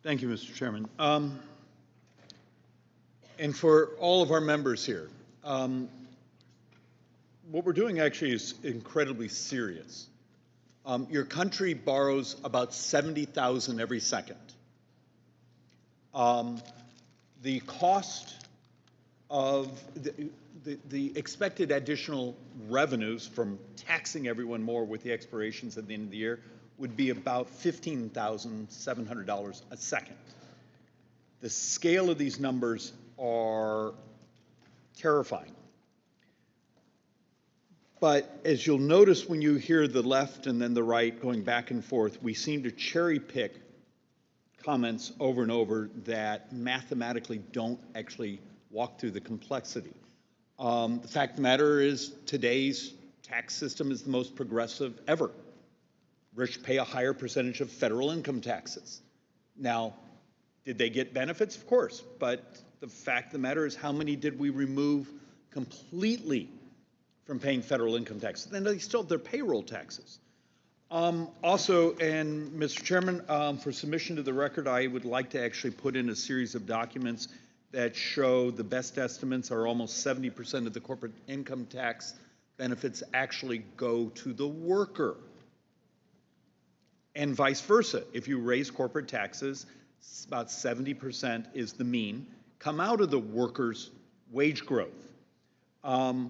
Thank you, Mr. Chairman. And for all of our members here, what we're doing actually is incredibly serious. Your country borrows about 70,000 every second. The cost of the expected additional revenues from taxing everyone more with the expirations at the end of the year would be about $15,700 a second. The scale of these numbers are terrifying. But as you'll notice when you hear the left and then the right going back and forth, we seem to cherry pick comments over and over that mathematically don't actually walk through the complexity. The fact of the matter is today's tax system is the most progressive ever. Rich pay a higher percentage of federal income taxes. Now, did they get benefits? Of course, but the fact of the matter is how many did we remove completely from paying federal income taxes? And they still have their payroll taxes. Also, and Mr. Chairman, for submission to the record, I would like to actually put in a series of documents that show the best estimates are almost 70% of the corporate income tax benefits actually go to the worker. And vice versa. If you raise corporate taxes, about 70% is the mean, come out of the workers' wage growth. And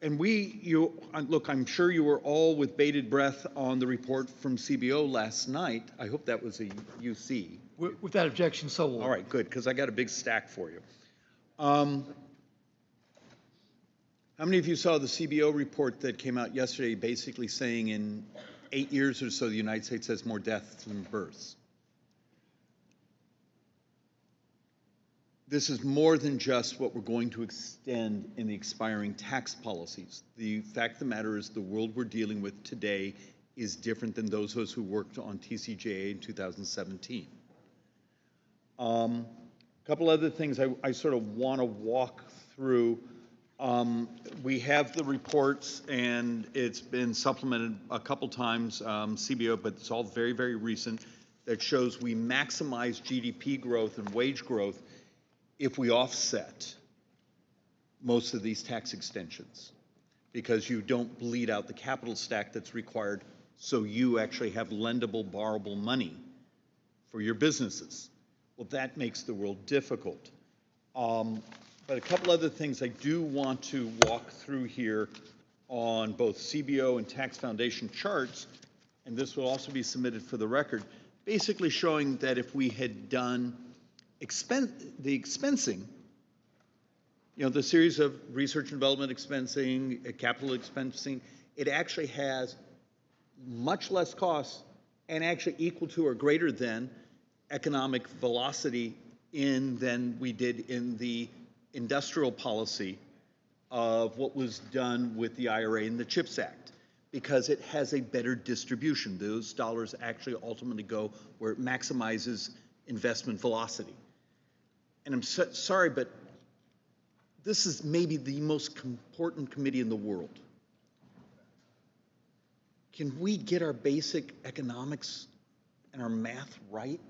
look, I'm sure you were all with bated breath on the report from CBO last night. I hope that was a UC. Without objection, so ordered. All right, good, because I got a big stack for you. How many of you saw the CBO report that came out yesterday basically saying in 8 years or so, the United States has more deaths than births? This is more than just what we're going to extend in the expiring tax policies. The fact of the matter is the world we're dealing with today is different than those of us who worked on TCJA in 2017. A couple other things I sort of want to walk through. We have the reports, and it's been supplemented a couple times, CBO, but it's all very, very recent, that shows we maximize GDP growth and wage growth if we offset most of these tax extensions, because you don't bleed out the capital stack that's required, so you actually have lendable, borrowable money for your businesses. Well, that makes the world difficult. But a couple other things I do want to walk through here on both CBO and Tax Foundation charts, and this will also be submitted for the record, basically showing that if we had done the expensing, the series of research and development expensing, capital expensing, it actually has much less costs and actually equal to or greater than economic velocity than we did in the industrial policy of what was done with the IRA and the CHIPS Act, because it has a better distribution. Those dollars actually ultimately go where it maximizes investment velocity. And I'm sorry, but this is maybe the most important committee in the world. Can we get our basic economics and our math right?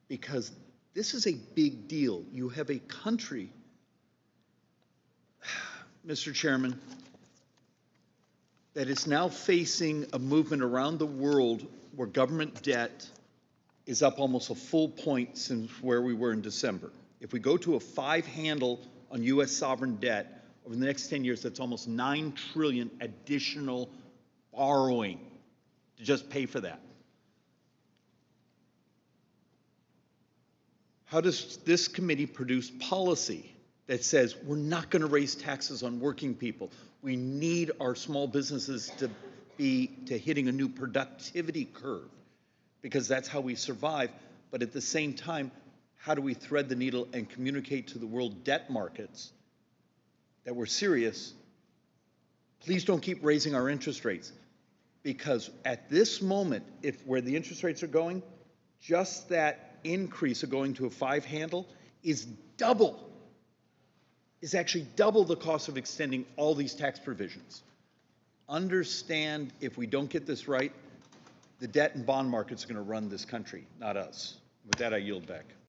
Because this is a big deal. You have a country, Mr. Chairman, that is now facing a movement around the world where government debt is up almost a full point since where we were in December. If we go to a 5 handle on U.S. sovereign debt over the next 10 years, that's almost $9 trillion additional borrowing to just pay for that. How does this committee produce policy that says we're not going to raise taxes on working people? We need our small businesses to be hitting a new productivity curve, because that's how we survive. But at the same time, how do we thread the needle and communicate to the world debt markets that we're serious? Please don't keep raising our interest rates, because at this moment, where the interest rates are going, just that increase of going to a 5 handle is actually double the cost of extending all these tax provisions. Understand, if we don't get this right, the debt and bond markets are going to run this country, not us. With that, I yield back.